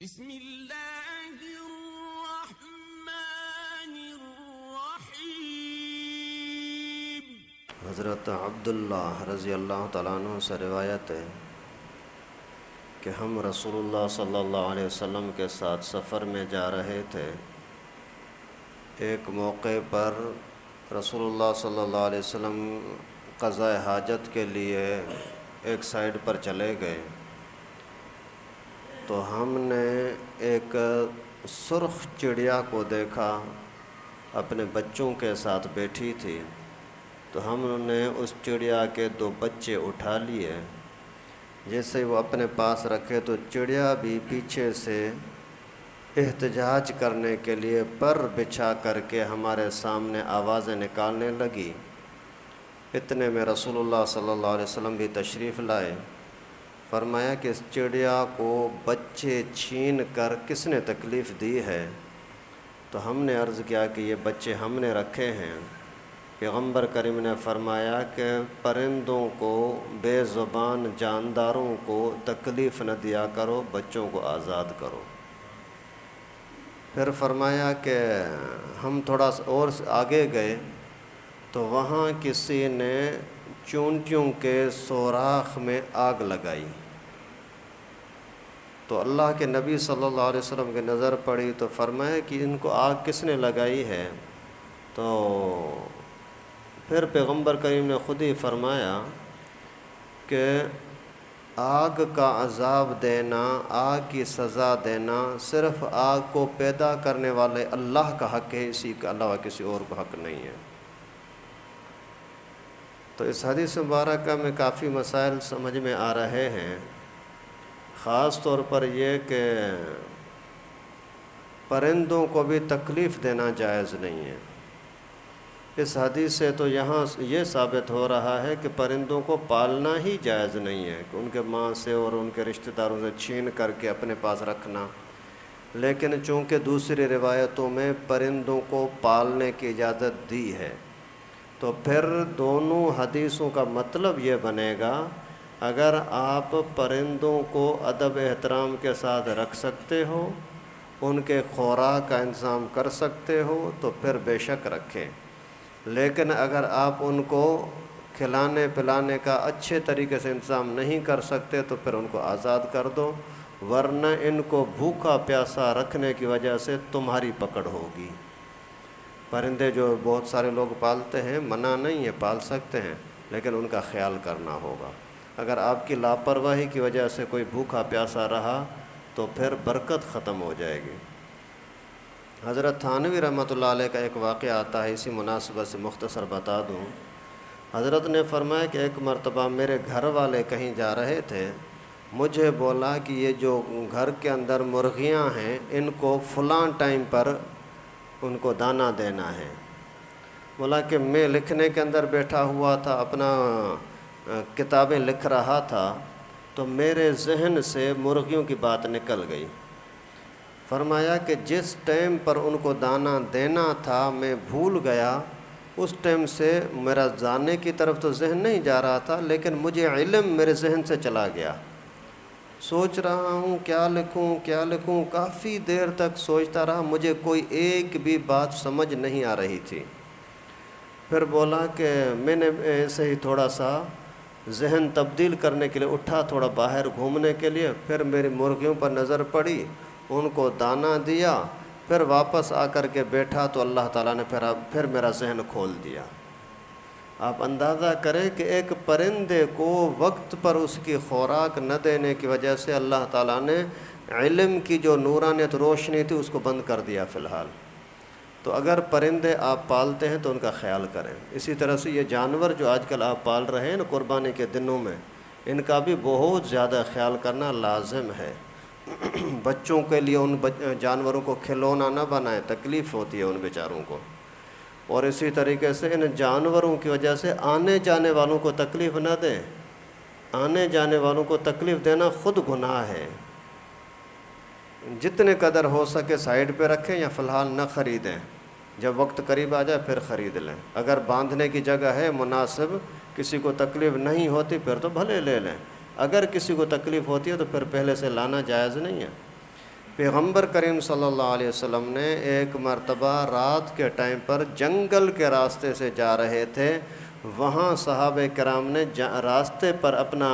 بسم اللہ الرحمن الرحیم۔ حضرت عبداللہ رضی اللہ تعالیٰ عنہ سے روایت ہے کہ ہم رسول اللہ صلی اللہ علیہ وسلم کے ساتھ سفر میں جا رہے تھے۔ ایک موقع پر رسول اللہ صلی اللہ علیہ وسلم قضاء حاجت کے لیے ایک سائڈ پر چلے گئے تو ہم نے ایک سرخ چڑیا کو دیکھا، اپنے بچوں کے ساتھ بیٹھی تھی، تو ہم نے اس چڑیا کے 2 بچے اٹھا لیے۔ جیسے وہ اپنے پاس رکھے تو چڑیا بھی پیچھے سے احتجاج کرنے کے لیے پر بچھا کر کے ہمارے سامنے آوازیں نکالنے لگی۔ اتنے میں رسول اللہ صلی اللہ علیہ وسلم بھی تشریف لائے۔ فرمایا کہ اس چڑیا کو بچے چھین کر کس نے تکلیف دی ہے؟ تو ہم نے عرض کیا کہ یہ بچے ہم نے رکھے ہیں۔ پیغمبر کریم نے فرمایا کہ پرندوں کو، بے زبان جانداروں کو تکلیف نہ دیا کرو، بچوں کو آزاد کرو۔ پھر فرمایا کہ ہم تھوڑا اور آگے گئے تو وہاں کسی نے چونٹیوں کے سوراخ میں آگ لگائی، تو اللہ کے نبی صلی اللہ علیہ وسلم کی نظر پڑی تو فرمایا کہ ان کو آگ کس نے لگائی ہے؟ تو پھر پیغمبر کریم نے خود ہی فرمایا کہ آگ کا عذاب دینا، آگ کی سزا دینا صرف آگ کو پیدا کرنے والے اللہ کا حق ہے، اسی کے علاوہ کسی اور کو حق نہیں ہے۔ تو اس حدیث مبارکہ میں کافی مسائل سمجھ میں آ رہے ہیں، خاص طور پر یہ کہ پرندوں کو بھی تکلیف دینا جائز نہیں ہے۔ اس حدیث سے تو یہاں یہ ثابت ہو رہا ہے کہ پرندوں کو پالنا ہی جائز نہیں ہے، کہ ان کے ماں سے اور ان کے رشتہ داروں سے چھین کر کے اپنے پاس رکھنا۔ لیکن چونکہ دوسری روایتوں میں پرندوں کو پالنے کی اجازت دی ہے، تو پھر دونوں حدیثوں کا مطلب یہ بنے گا، اگر آپ پرندوں کو ادب احترام کے ساتھ رکھ سکتے ہو، ان کے خوراک کا انتظام کر سکتے ہو تو پھر بے شک رکھیں، لیکن اگر آپ ان کو کھلانے پلانے کا اچھے طریقے سے انتظام نہیں کر سکتے تو پھر ان کو آزاد کر دو، ورنہ ان کو بھوکا پیاسا رکھنے کی وجہ سے تمہاری پکڑ ہوگی۔ پرندے جو بہت سارے لوگ پالتے ہیں، منع نہیں ہے، پال سکتے ہیں، لیکن ان کا خیال کرنا ہوگا۔ اگر آپ کی لاپرواہی کی وجہ سے کوئی بھوکا پیاسا رہا تو پھر برکت ختم ہو جائے گی۔ حضرت تھانوی رحمۃ اللہ علیہ کا ایک واقعہ آتا ہے، اسی مناسبت سے مختصر بتا دوں۔ حضرت نے فرمایا کہ ایک مرتبہ میرے گھر والے کہیں جا رہے تھے، مجھے بولا کہ یہ جو گھر کے اندر مرغیاں ہیں ان کو فلاں ٹائم پر ان کو دانہ دینا ہے۔ بولا کہ میں لکھنے کے اندر بیٹھا ہوا تھا، اپنا کتابیں لکھ رہا تھا، تو میرے ذہن سے مرغیوں کی بات نکل گئی۔ فرمایا کہ جس ٹائم پر ان کو دانہ دینا تھا میں بھول گیا، اس ٹائم سے میرا جانے کی طرف تو ذہن نہیں جا رہا تھا، لیکن مجھے علم میرے ذہن سے چلا گیا۔ سوچ رہا ہوں کیا لکھوں، کافی دیر تک سوچتا رہا، مجھے کوئی ایک بھی بات سمجھ نہیں آ رہی تھی۔ پھر بولا کہ میں نے ایسے ہی تھوڑا سا ذہن تبدیل کرنے کے لیے اٹھا، تھوڑا باہر گھومنے کے لیے، پھر میری مرغیوں پر نظر پڑی، ان کو دانہ دیا، پھر واپس آ کر کے بیٹھا تو اللہ تعالیٰ نے پھر میرا ذہن کھول دیا۔ آپ اندازہ کریں کہ ایک پرندے کو وقت پر اس کی خوراک نہ دینے کی وجہ سے اللہ تعالیٰ نے علم کی جو نورانیت روشنی تھی اس کو بند کر دیا فی الحال۔ تو اگر پرندے آپ پالتے ہیں تو ان کا خیال کریں۔ اسی طرح سے یہ جانور جو آج کل آپ پال رہے ہیں نا قربانی کے دنوں میں، ان کا بھی بہت زیادہ خیال کرنا لازم ہے۔ بچوں کے لیے ان جانوروں کو کھلونا نہ بنائیں، تکلیف ہوتی ہے ان بیچاروں کو۔ اور اسی طریقے سے ان جانوروں کی وجہ سے آنے جانے والوں کو تکلیف نہ دیں۔ آنے جانے والوں کو تکلیف دینا خود گناہ ہے۔ جتنے قدر ہو سکے سائیڈ پہ رکھیں یا فی الحال نہ خریدیں، جب وقت قریب آ جائے پھر خرید لیں۔ اگر باندھنے کی جگہ ہے مناسب، کسی کو تکلیف نہیں ہوتی پھر تو بھلے لے لیں، اگر کسی کو تکلیف ہوتی ہے تو پھر پہلے سے لانا جائز نہیں ہے۔ پیغمبر کریم صلی اللہ علیہ وسلم نے ایک مرتبہ رات کے ٹائم پر جنگل کے راستے سے جا رہے تھے، وہاں صحابہ کرام نے راستے پر اپنا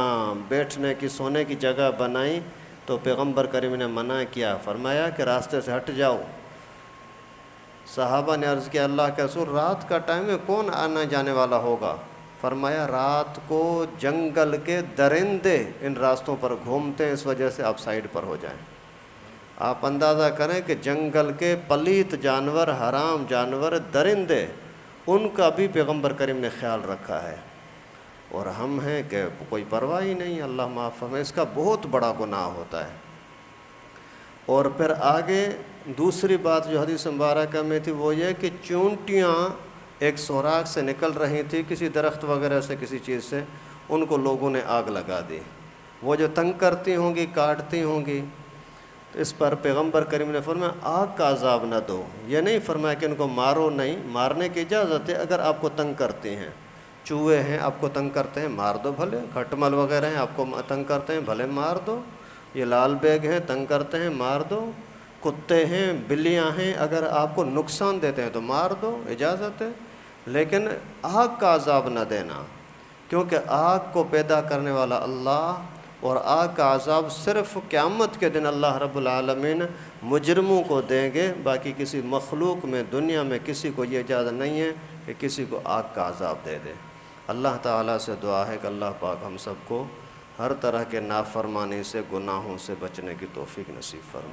بیٹھنے کی سونے کی جگہ بنائی، تو پیغمبر کریم نے منع کیا، فرمایا کہ راستے سے ہٹ جاؤ۔ صحابہ نے عرض کیا اللہ کے رسول رات کا ٹائم ہے، کون آنا جانے والا ہوگا؟ فرمایا رات کو جنگل کے درندے ان راستوں پر گھومتے ہیں، اس وجہ سے آپ سائیڈ پر ہو جائیں۔ آپ اندازہ کریں کہ جنگل کے پلیت جانور، حرام جانور، درندے، ان کا بھی پیغمبر کریم نے خیال رکھا ہے، اور ہم ہیں کہ کوئی پرواہ ہی نہیں، اللہ معاف فرمائے، اس کا بہت بڑا گناہ ہوتا ہے۔ اور پھر آگے دوسری بات جو حدیث مبارکہ میں تھی وہ یہ کہ چونٹیاں ایک سوراخ سے نکل رہی تھی کسی درخت وغیرہ سے، کسی چیز سے، ان کو لوگوں نے آگ لگا دی، وہ جو تنگ کرتی ہوں گی، کاٹتی ہوں گی، تو اس پر پیغمبر کریم نے فرمایا آگ کا عذاب نہ دو۔ یہ نہیں فرمایا کہ ان کو مارو، نہیں، مارنے کی اجازت ہے اگر آپ کو تنگ کرتی ہیں، چوہے ہیں آپ کو تنگ کرتے ہیں مار دو بھلے، کھٹمل وغیرہ ہیں آپ کو تنگ کرتے ہیں بھلے مار دو، یہ لال بیگ ہیں تنگ کرتے ہیں مار دو، کتے ہیں، بلیاں ہیں، اگر آپ کو نقصان دیتے ہیں تو مار دو، اجازت ہے، لیکن آگ کا عذاب نہ دینا، کیونکہ آگ کو پیدا کرنے والا اللہ، اور آگ کا عذاب صرف قیامت کے دن اللہ رب العالمین مجرموں کو دیں گے، باقی کسی مخلوق میں دنیا میں کسی کو یہ اجازت نہیں ہے کہ کسی کو آگ کا عذاب دے دے۔ اللہ تعالیٰ سے دعا ہے کہ اللہ پاک ہم سب کو ہر طرح کے نافرمانی سے، گناہوں سے بچنے کی توفیق نصیب فرمائے۔